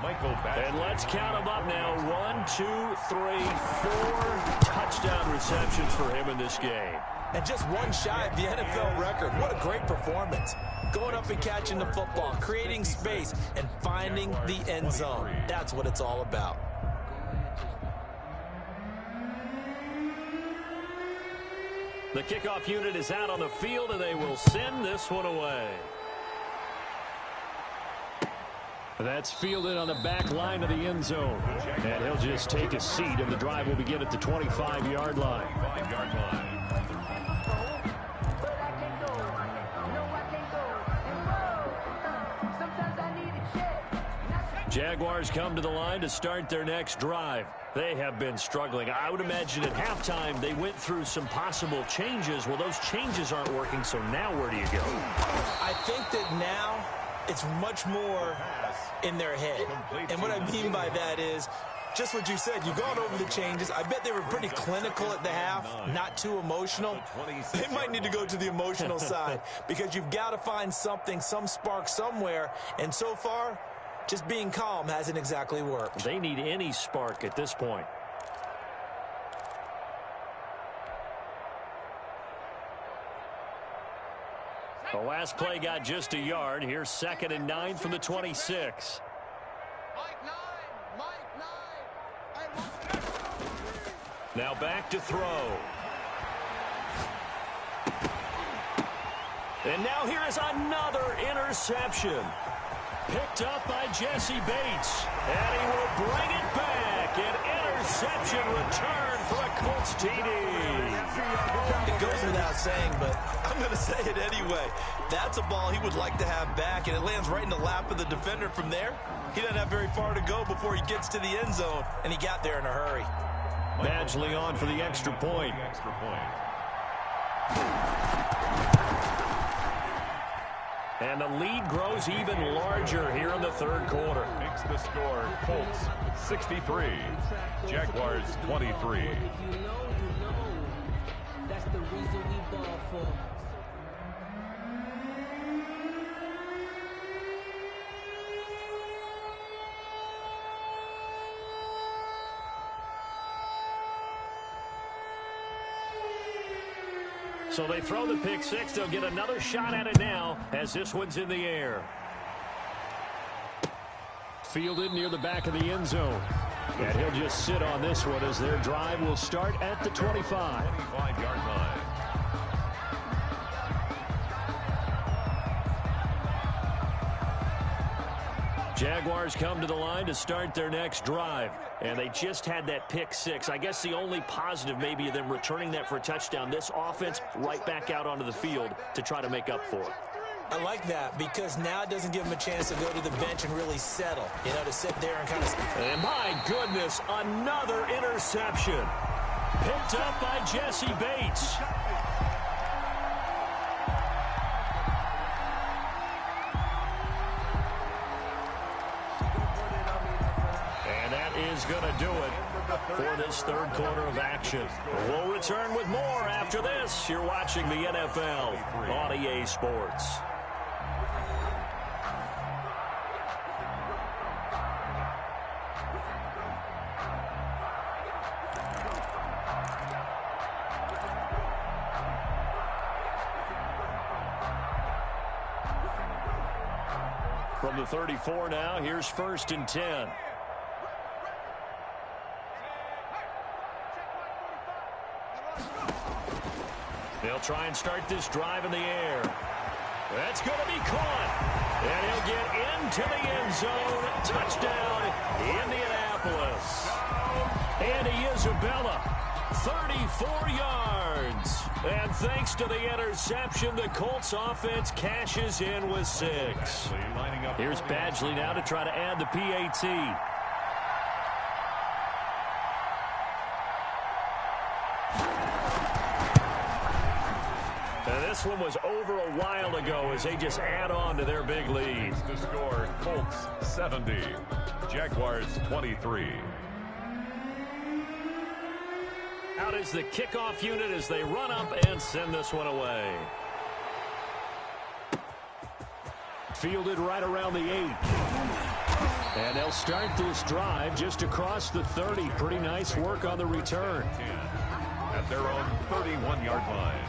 And let's count them up now. 1, 2, 3, 4 touchdown receptions for him in this game. And just one shy of the NFL record. What a great performance. Going up and catching the football, creating space, and finding the end zone. That's what it's all about. The kickoff unit is out on the field, and they will send this one away. That's fielded on the back line of the end zone. And he'll just take a seat, and the drive will begin at the 25-yard line. Jaguars come to the line to start their next drive. They have been struggling. I would imagine at halftime they went through some possible changes. Well, those changes aren't working, so now where do you go? I think that now it's much more in their head. And what I mean by that is just what you said. You've gone over the changes. I bet they were pretty clinical at the half, not too emotional. They might need to go to the emotional side because you've got to find something, some spark somewhere. And so far, just being calm hasn't exactly worked. They need any spark at this point. The last play got just a yard. Here's 2nd and 9 from the 26. Now back to throw. And now here is another interception. Picked up by Jesse Bates. And he will bring it back. An interception return for a Colts TD. It goes without saying, but I'm going to say it anyway. That's a ball he would like to have back, and it lands right in the lap of the defender from there. He doesn't have very far to go before he gets to the end zone, and he got there in a hurry. Badgley on for the extra point. And the lead grows even larger here in the third quarter. Makes the score Colts 63, Jaguars 23. If you know, that's the reason we ball for. So they throw the pick six. They'll get another shot at it now as this one's in the air. Fielded near the back of the end zone. And he'll just sit on this one as their drive will start at the 25. 25-yard line. Jaguars come to the line to start their next drive. And they just had that pick six. I guess the only positive maybe of them returning that for a touchdown. This offense right back out onto the field to try to make up for it. I like that because now it doesn't give them a chance to go to the bench and really settle. You know, to sit there and kind of... And my goodness, another interception. Picked up by Jesse Bates. And that is going to do it for this third quarter of action. We'll return with more after this. You're watching the NFL on EA Sports. From the 34 now, here's 1st and 10. They'll try and start this drive in the air. That's going to be caught. And he'll get into the end zone. Touchdown, Indianapolis. Andy Isabella, 34 yards. And thanks to the interception, the Colts offense cashes in with 6. Here's Badgley now to try to add the PAT. This one was over a while ago as they just add on to their big lead. The score, Colts 70, Jaguars 23. Out is the kickoff unit as they run up and send this one away. Fielded right around the 8. And they'll start this drive just across the 30. Pretty nice work on the return. At their own 31-yard line.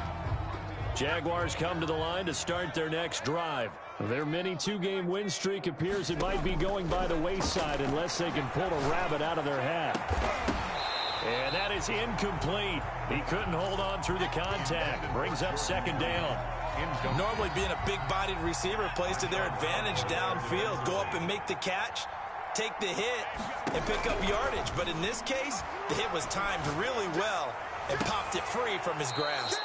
Jaguars come to the line to start their next drive. Their mini 2-game win streak appears it might be going by the wayside unless they can pull a rabbit out of their hat. And that is incomplete. He couldn't hold on through the contact. Brings up 2nd down. Normally being a big-bodied receiver plays to their advantage downfield. Go up and make the catch, take the hit, and pick up yardage. But in this case, the hit was timed really well and popped it free from his grasp.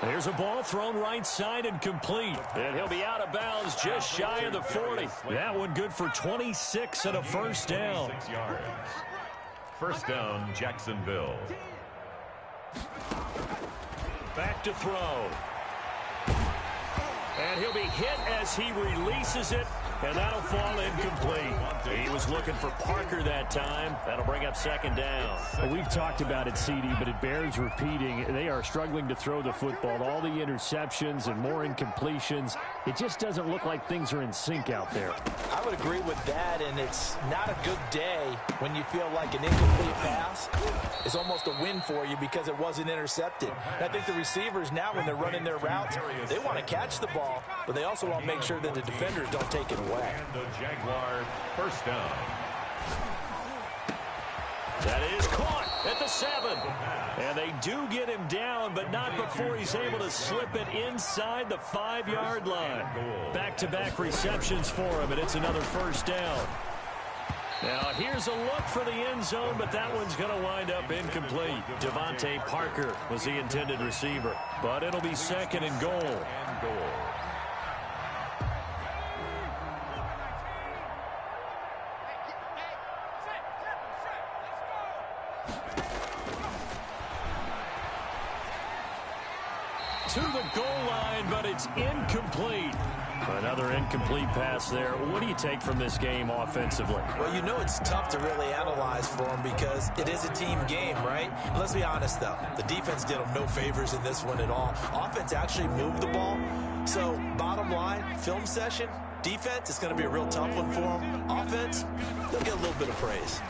There's a ball thrown right side and complete. And he'll be out of bounds just shy of the 40. That one good for 26 and a 1st down. 6 yards. 1st down, Jacksonville. Back to throw. And he'll be hit as he releases it. And that'll fall incomplete. He was looking for Parker that time. That'll bring up 2nd down. Well, we've talked about it, CD, but it bears repeating. They are struggling to throw the football. All the interceptions and more incompletions. It just doesn't look like things are in sync out there. I would agree with that, and it's not a good day when you feel like an incomplete pass is almost a win for you because it wasn't intercepted. And I think the receivers now, when they're running their routes, they want to catch the ball, but they also want to make sure that the defenders don't take it away. And the Jaguar 1st down. That is caught at the 7. And they do get him down, but not before he's able to slip it inside the 5-yard line. Back-to-back receptions for him, and it's another 1st down. Now, here's a look for the end zone, but that one's going to wind up incomplete. Devontae Parker was the intended receiver, but it'll be 2nd and goal. To the goal line, but it's incomplete. Another incomplete pass there. What do you take from this game offensively? Well, you know it's tough to really analyze for them because it is a team game, right? Let's be honest, though. The defense did them no favors in this one at all. Offense actually moved the ball. So, bottom line, film session, defense, it's going to be a real tough one for them. Offense, they'll get a little bit of praise.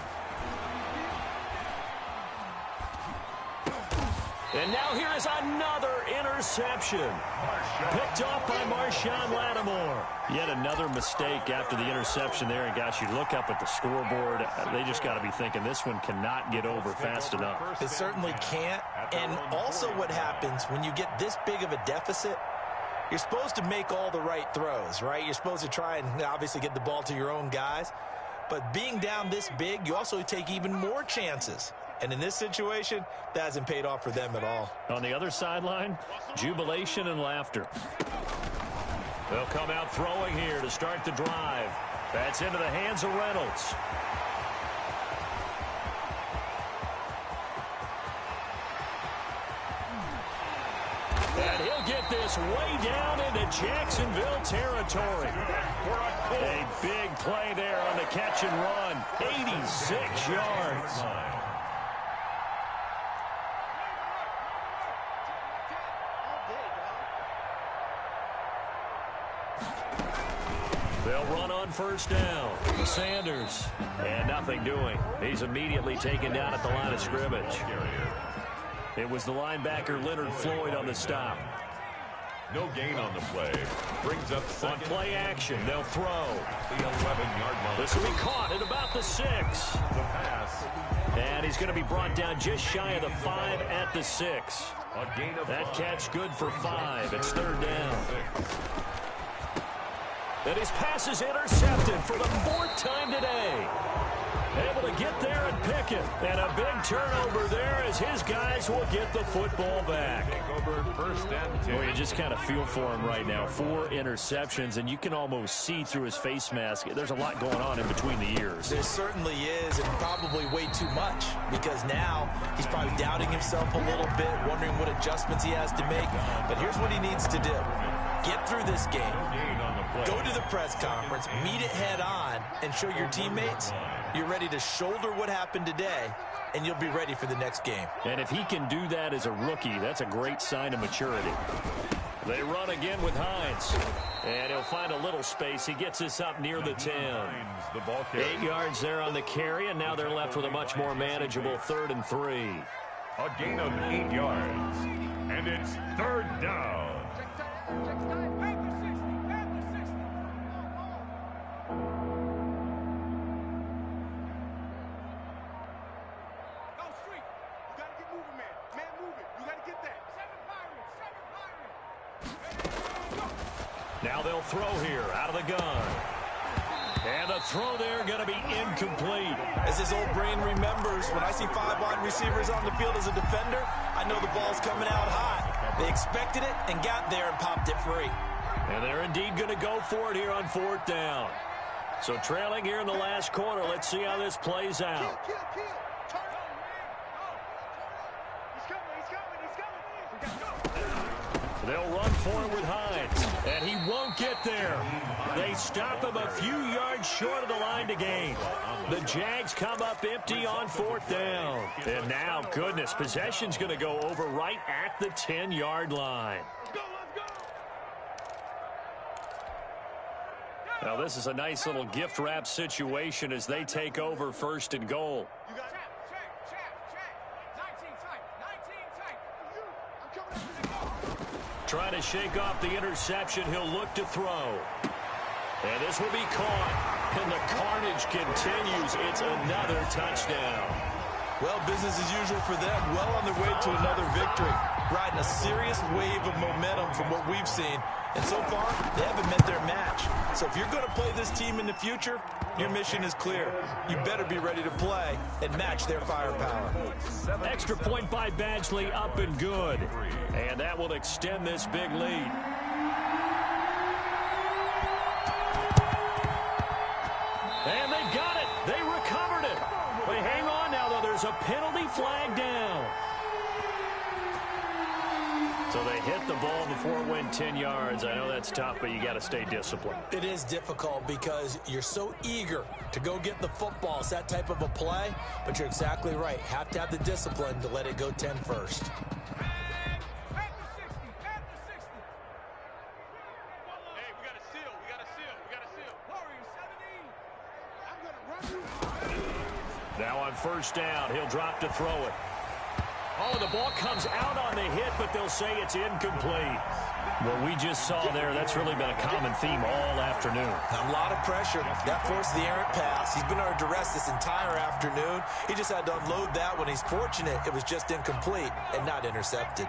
And now here is another interception. Picked off by Marshawn Lattimore. Yet another mistake after the interception there. And, gosh, you look up at the scoreboard. They just got to be thinking this one cannot get over fast enough. It certainly can't. And also what happens when you get this big of a deficit, you're supposed to make all the right throws, right? You're supposed to try and obviously get the ball to your own guys. But being down this big, you also take even more chances. And in this situation, that hasn't paid off for them at all. On the other sideline, jubilation and laughter. They'll come out throwing here to start the drive. That's into the hands of Reynolds. And he'll get this way down into Jacksonville territory. A big play there on the catch and run. 86 yards. They'll run on first down. Sanders. And nothing doing. He's immediately taken down at the line of scrimmage. It was the linebacker Leonard Floyd on the stop. No gain on the play. Brings up On play action, they'll throw. the 11-yard line. This will be caught at about the 6. The pass. And he's going to be brought down just shy of the 5 at the 6. A gain of That 5. catch good for 5. It's third down. And his pass is intercepted for the 4th time today. Able to get there and pick it. And a big turnover there as his guys will get the football back. Over first and 10. Well, you just kind of feel for him right now. 4 interceptions, and you can almost see through his face mask. There's a lot going on in between the ears. There certainly is, and probably way too much, because now he's probably doubting himself a little bit, wondering what adjustments he has to make. But here's what he needs to do. Get through this game. Go to the press conference, meet it head on, and show your teammates you're ready to shoulder what happened today, and you'll be ready for the next game. And if he can do that as a rookie, that's a great sign of maturity. They run again with Hines. And he'll find a little space. He gets us up near the 10. The ball 8 yards there on the carry, and now they're left with a much more manageable 3rd and 3. A gain of 8 yards. And it's third down. Now they'll throw here out of the gun. And the throw there going to be incomplete. As his old brain remembers, when I see 5 wide receivers on the field as a defender, I know the ball's coming out hot. They expected it and got there and popped it free. And they're indeed going to go for it here on 4th down. So trailing here in the last quarter, let's see how this plays out. They'll run for it with Hines, and he won't get there. They stop him a few yards short of the line to gain. The Jags come up empty on 4th down. And now, goodness, possession's going to go over right at the 10-yard line. Now, this is a nice little gift wrap situation as they take over 1st and goal. Trying to shake off the interception. He'll look to throw. And this will be caught. And the carnage continues. It's another touchdown. Well, business as usual for them. Well on their way to another victory. Riding a serious wave of momentum from what we've seen. And so far, they haven't met their match. So if you're going to play this team in the future, your mission is clear. You better be ready to play and match their firepower. Extra point by Badgley, up and good. And that will extend this big lead. And they got it. They recovered it. Wait, hang on now, though. There's a penalty flag down. So they hit the ball before it went 10 yards. I know that's tough, but you got to stay disciplined. It is difficult because you're so eager to go get the football. It's that type of a play, but you're exactly right. Have to have the discipline to let it go 10 first. Now on 1st down, he'll drop to throw it. Oh, the ball comes out on the hit, but they'll say it's incomplete. What we just saw there, that's really been a common theme all afternoon. A lot of pressure. That forced the errant pass. He's been under duress this entire afternoon. He just had to unload that when he's fortunate. It was just incomplete and not intercepted.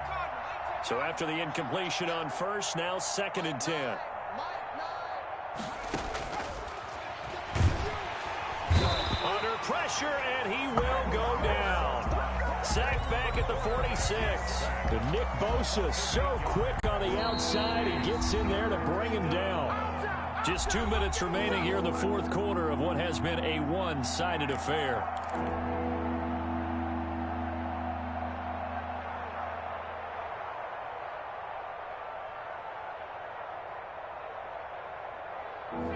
So after the incompletion on first, now 2nd and 10. Under pressure, and he will go down. Sacked back at the 46. And Nick Bosa so quick on the outside. He gets in there to bring him down. Just 2 minutes remaining here in the 4th quarter of what has been a one-sided affair.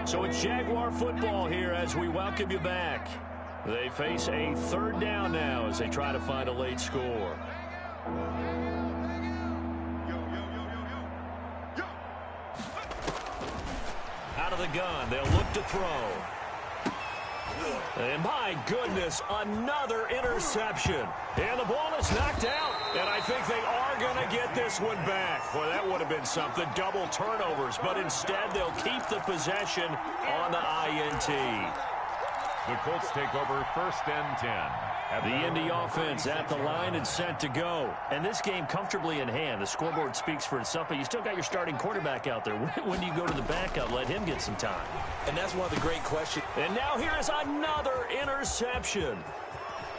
So it's Jaguar football here as we welcome you back. They face a 3rd down now as they try to find a late score. Out of the gun, they'll look to throw. And my goodness, another interception. And the ball is knocked out. And I think they are going to get this one back. Well, that would have been something, double turnovers. But instead, they'll keep the possession on the INT. The Colts take over 1st and 10. The Indy offense at the line and set to go. And this game comfortably in hand. The scoreboard speaks for itself, but you still got your starting quarterback out there. When do you go to the backup? Let him get some time. And that's one of the great questions. And now here is another interception.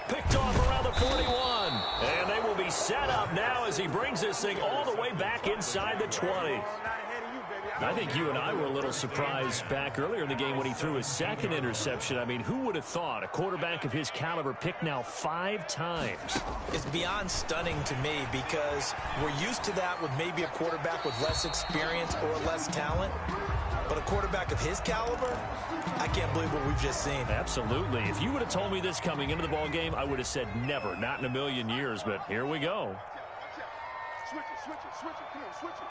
Picked off around the 41. And they will be set up now as he brings this thing all the way back inside the 20. I think you and I were a little surprised back earlier in the game when he threw his 2nd interception. I mean, who would have thought a quarterback of his caliber picked now 5 times? It's beyond stunning to me because we're used to that with maybe a quarterback with less experience or less talent. But a quarterback of his caliber, I can't believe what we've just seen. Absolutely. If you would have told me this coming into the ball game, I would have said never, not in a million years. But here we go. Switch it. Come on, switch it.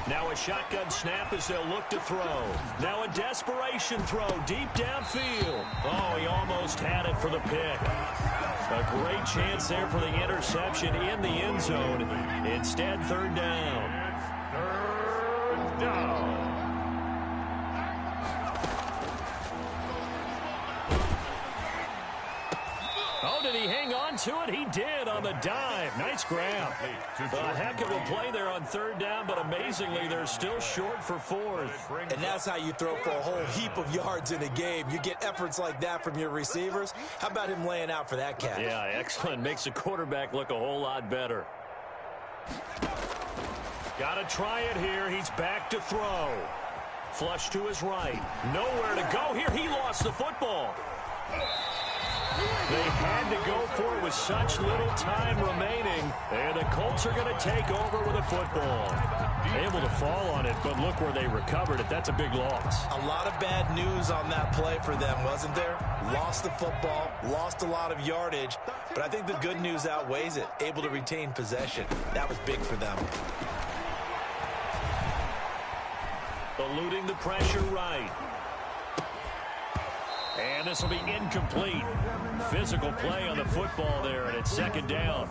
Now a shotgun snap as they'll look to throw. Now a desperation throw deep downfield. Oh, he almost had it for the pick. A great chance there for the interception in the end zone. Instead, 3rd down. 3rd down. Oh, did he hang on to it? He did on the dive. Nice grab. A heck of a play there on 3rd down, but amazingly, they're still short for 4th. And that's how you throw for a whole heap of yards in a game. You get efforts like that from your receivers. How about him laying out for that catch? Yeah, excellent. Makes the quarterback look a whole lot better. Got to try it here. He's back to throw. Flush to his right. Nowhere to go here. He lost the football. They had to go for it with such little time remaining. And the Colts are going to take over with a football. Able to fall on it, but look where they recovered it. That's a big loss. A lot of bad news on that play for them, wasn't there? Lost the football, lost a lot of yardage, but I think the good news outweighs it. Able to retain possession. That was big for them. Eluding the pressure right. And this will be incomplete. Physical play on the football there, and it's 2nd down.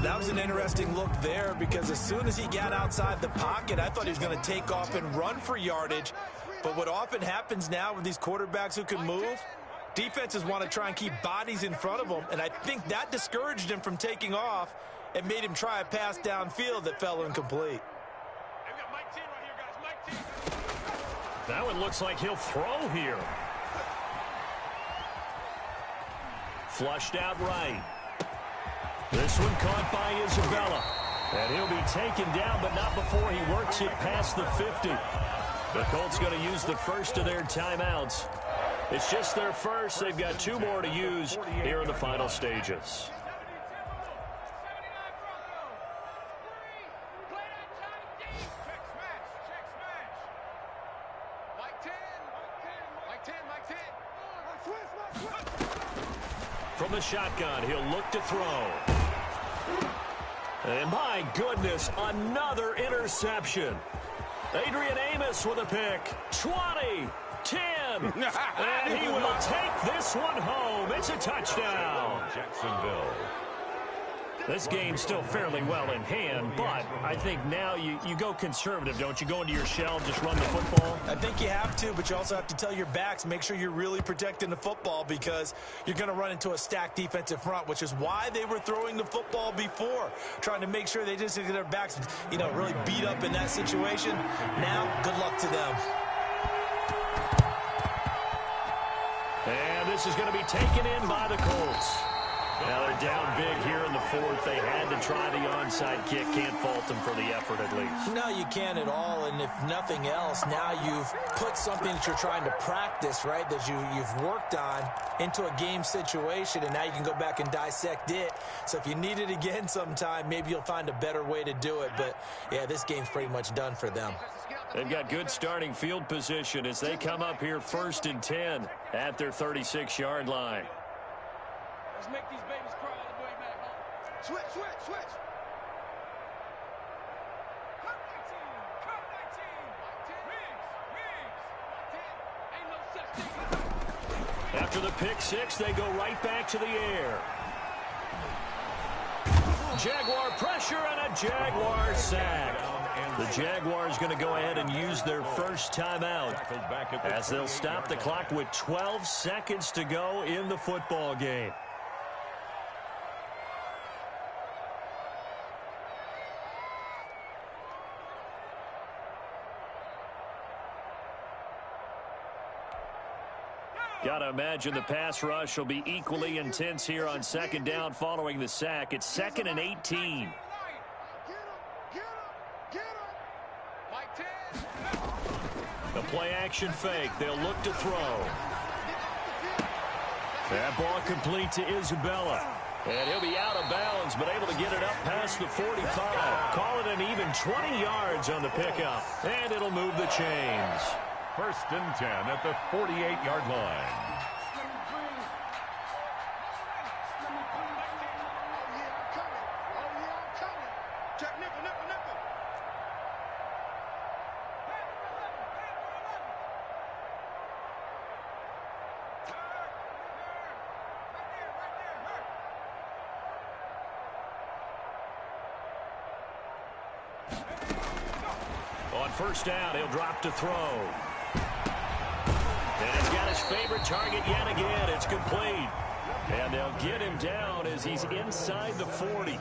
That was an interesting look there because as soon as he got outside the pocket, I thought he was going to take off and run for yardage. But what often happens now with these quarterbacks who can move, defenses want to try and keep bodies in front of them, and I think that discouraged him from taking off and made him try a pass downfield that fell incomplete. That one looks like he'll throw here. Flushed out right. This one caught by Isabella. And he'll be taken down, but not before he works it past the 50. The Colts going to use the first of their timeouts. It's just their first. They've got 2 more to use here in the final stages. From the shotgun, he'll look to throw. And my goodness, another interception. Adrian Amos with a pick. 20, 10, and he will take this one home. It's a touchdown. Jacksonville. This game's still fairly well in hand, but I think now you go conservative, don't you? Go into your shell, just run the football? I think you have to, but you also have to tell your backs, make sure you're really protecting the football because you're going to run into a stacked defensive front, which is why they were throwing the football before, trying to make sure they just get their backs, really beat up in that situation. Now, good luck to them. And this is going to be taken in by the Colts. Now they're down big here in the fourth. They had to try the onside kick. Can't fault them for the effort at least. No, you can't at all. And if nothing else, now you've put something that you're trying to practice, right, that you've worked on into a game situation, and now you can go back and dissect it. So if you need it again sometime, maybe you'll find a better way to do it. But, yeah, this game's pretty much done for them. They've got good starting field position as they come up here 1st and 10 at their 36-yard line. Let's make these babies cry all the way back home. Switch. Cut 19. Wings. Ain't no such thing. After the pick six, they go right back to the air. Jaguar pressure and a Jaguar sack. The Jaguars going to go ahead and use their first timeout as they'll stop the clock with 12 seconds to go in the football game. Got to imagine the pass rush will be equally intense here on 2nd down following the sack. It's 2nd and 18. The play-action fake. They'll look to throw. That ball complete to Isabella. And he'll be out of bounds, but able to get it up past the 45. Call it an even 20 yards on the pickup. And it'll move the chains. 1st and 10 at the 48-yard line. On 1st down, he'll drop to throw. And he's got his favorite target yet again. It's complete. And they'll get him down as he's inside the 40.